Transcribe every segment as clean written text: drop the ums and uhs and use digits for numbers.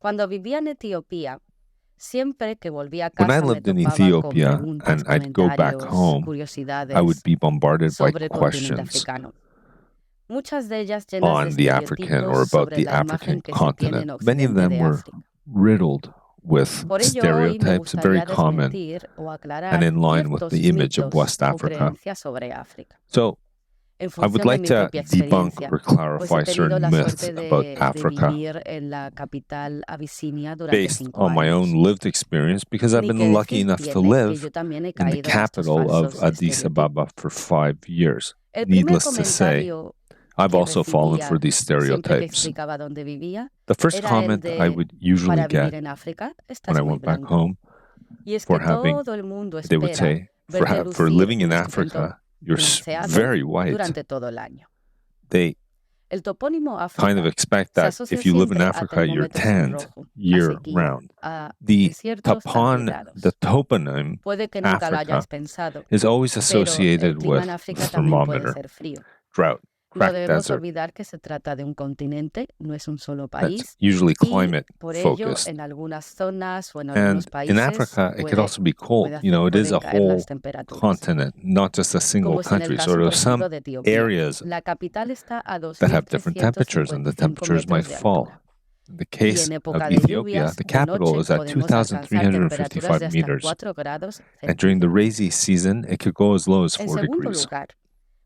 Cuando vivía en Etiopía, siempre que volvía a When I casa me lived in topaba con Ethiopia preguntas, and I'd go back comentarios, home, I would curiosidades be bombarded by sobre el continente questions africano. Muchas de ellas llenas de on the African or estereotipos about sobre the la imagen African que se tiene en continent. Many of Occidente them de were África. riddled with Por ello, hoy me stereotypes, very gustaría common desmentir o and aclarar in line with ciertos the image of mitos West o Africa. creencias sobre África. So En I would función de like mi to propia debunk experiencia, or pues he clarify tenido certain la myths suerte about de Africa vivir en la capital abisinia durante based 5 on my años. own lived experience because I've Ni que been lucky decir enough to tiene que live yo también he in the caído en estos capital of falsos Addis estereotipos. Ababa for 5 years. El primer Needless to say, comentario I've que also fallen recibía for these siempre que stereotypes. explicaba dónde vivía The first era el comment I de, would usually para vivir get en África when estás I muy went back blanco. home Y es for que having, todo el mundo they would espera say, verte for lucir living in un acento Africa, you're bronceado very white. durante todo el año. They El topónimo kind of África expect se that asocia if you live in siempre a Africa, you're termómetros en tanned rojo, a year sequía, round. a The desiertos tardigrados. the toponym Puede que nunca lo hayas Africa pensado, is always pero el associated clima with en África también puede thermometer, ser frío. drought, No cracked debemos desert. olvidar que se trata de un continente, no es un solo That's país, usually y climate por ello focused. en algunas zonas o en algunos And in países Africa, it could also be cold. You know, it is pueden a caer whole las temperaturas. continent, not just a single Como es en el country. caso, So por there's some ejemplo, de Etiopía. areas La capital está a that have different temperatures, and the 2.355 temperatures might metros de fall. altura. In the Y case en of época de Ethiopia, lluvias, the de capital noche, is at podemos alcanzar temperaturas 2,355 de hasta meters. 4 grados And during the centígrados. rainy season, it could go as low as En 4 segundo degrees. lugar,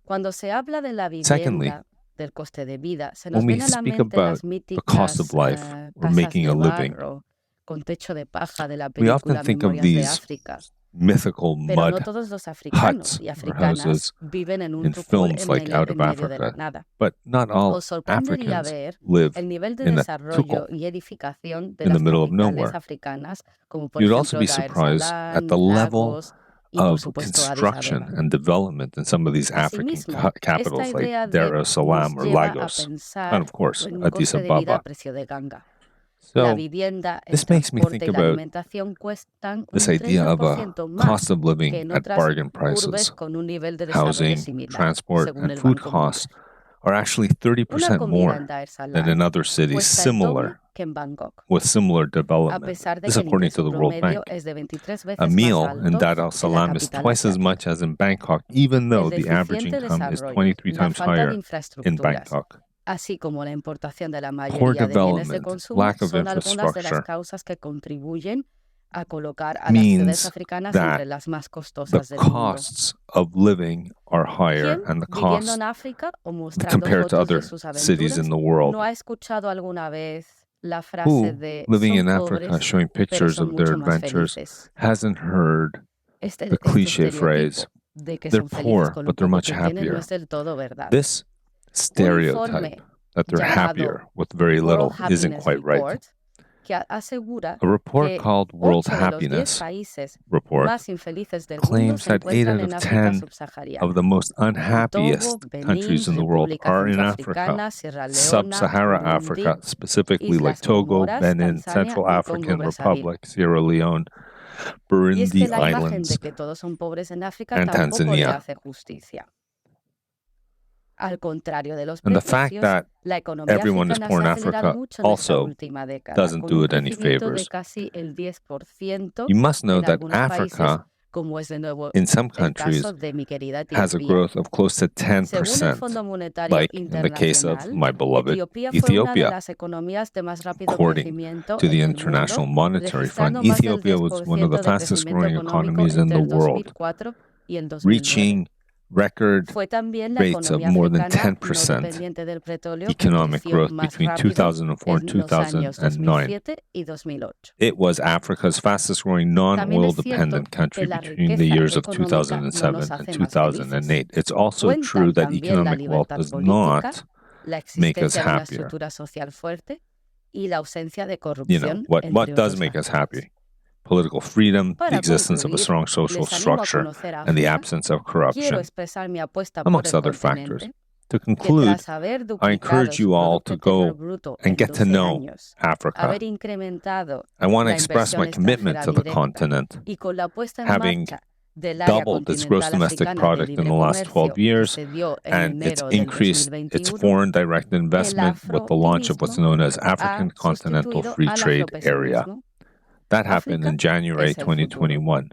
cuando se habla de la Secondly, vivienda, del coste de vida, se nos when we viene a la speak mente las about the cost míticas of life or casas making de a living, barro con techo de paja de la we often película think of Memorias de these África. mythical Pero no mud todos los africanos huts y or africanas houses viven en un in tupor films like Out of en medio de la Africa, nada. but not all Os sorprendería Africans ver live el nivel de in a desarrollo tukul y edificación de in the las middle of capitales nowhere. africanas, como por You'd also ejemplo be Dar es surprised at Salaam, the level Lagos y por of supuesto Addis construction Abeba. and development in some of these African Asimismo, esta capitals like idea Dar es nos Salaam or lleva a Lagos, and pensar of course en un Addis coste de vida a Ababa. precio de ganga. La So vivienda, el this makes me transporte think y la about alimentación cuestan this un idea of a 30% cost más of que living en at otras bargain urbes prices. con un nivel de desarrollo Housing, similar, transport, según and el food Banco costs Mundial. are actually Una 30% comida more en Dar es than Salaam in other cities cuesta el doble similar que en Bangkok, with similar a development. pesar de This que el according to ingreso the World promedio Bank. es de 23 A veces más meal in alto Dar es en la Salaam is capital twice as asiática. much as in Bangkok, even though El the average deficiente income is desarrollo, 23 la times falta de higher in infraestructuras, Bangkok. así como la importación de la Poor mayoría de bienes de development, consumo, lack of son algunas de las infrastructure causas que contribuyen a colocar a las ciudades means africanas entre that las más the costosas del mundo. costs of living are higher ¿Quién, and the viviendo en cost África o mostrando compared to fotos de other sus cities aventuras, in the world, no ha escuchado alguna vez la frase who, de living son in Africa, pobres, showing pero pictures son of their mucho más adventures, felices? hasn't heard the cliche phrase, De que they're son felices poor, con lo but they're poco much que tienen no happier. es del todo verdad. This Un stereotype informe that they're llamado happier with very World little isn't Happiness quite right. Report, que asegura A report que called World 8 de los 10 Happiness países Report más infelices del mundo claims se that 8 encuentran out en of África 10 of subsahariana. the most En Togo, unhappiest Benín, countries in the world República are in Africa. Centroafricana, Sierra Leona, Sub-Saharan Burundi, Africa, specifically like Islas Togo, Comoras, Benin, Tanzania Central y Congo African Brazzaville. Republic, Sierra Leone, Y es que Burundi la imagen Islands, de que todos son pobres en África and tampoco le Tanzania. hace justicia. Al contrario de los And the fact prejuicios, that la economía everyone is africana poor se in ha acelerado Africa mucho en esta also última década, doesn't con do un it any crecimiento de favors. casi el 10% You must know en that algunos países, Africa, como es de nuevo in some el caso countries, de mi querida has a Etiopía. growth of close to Según el 10%, Fondo Monetario like in the case of Internacional, my beloved Etiopía fue una de Ethiopia. las economías de más rápido According crecimiento to the en el International mundo, Monetary Fund, registrando más del Ethiopia was one of the 10% de fastest crecimiento growing económico economies in entre the el world, 2004 y el 2009. reaching record Fue también la rates of economía more than africana no 10% dependiente del petróleo que economic creció growth más between rápido 2004 and en los años 2009. 2007 y 2008. It was Africa's fastest growing También non-oil es cierto dependent que country la between the riqueza years of económica no 2007 nos and hace más felices. 2008. It's also Cuentan true that también la economic wealth libertad does política, not la make us existencia de una happier. estructura social fuerte y la ausencia de You know, corrupción, what entre does otros make us factores. happy? Political freedom, the Para existence of a concluir, strong social les animo a structure, conocer and the África. absence of Quiero corruption, expresar mi apuesta por amongst el other factors. continente, To que conclude, tras haber I duplicado encourage su you all Producto to Interior go Bruto and en get to 12 know años, Africa. haber incrementado I want to la express inversión my commitment extranjera to the directa continent, y con la puesta en having marcha doubled its gross domestic product in the last 12 years, and it's increased its foreign direct investment with the launch of what's known as African Continental Free Trade Area. That happened in January 2021.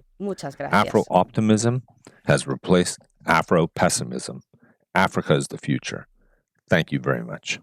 Afro-optimism has replaced Afro-pessimism. Africa is the future. Thank you very much.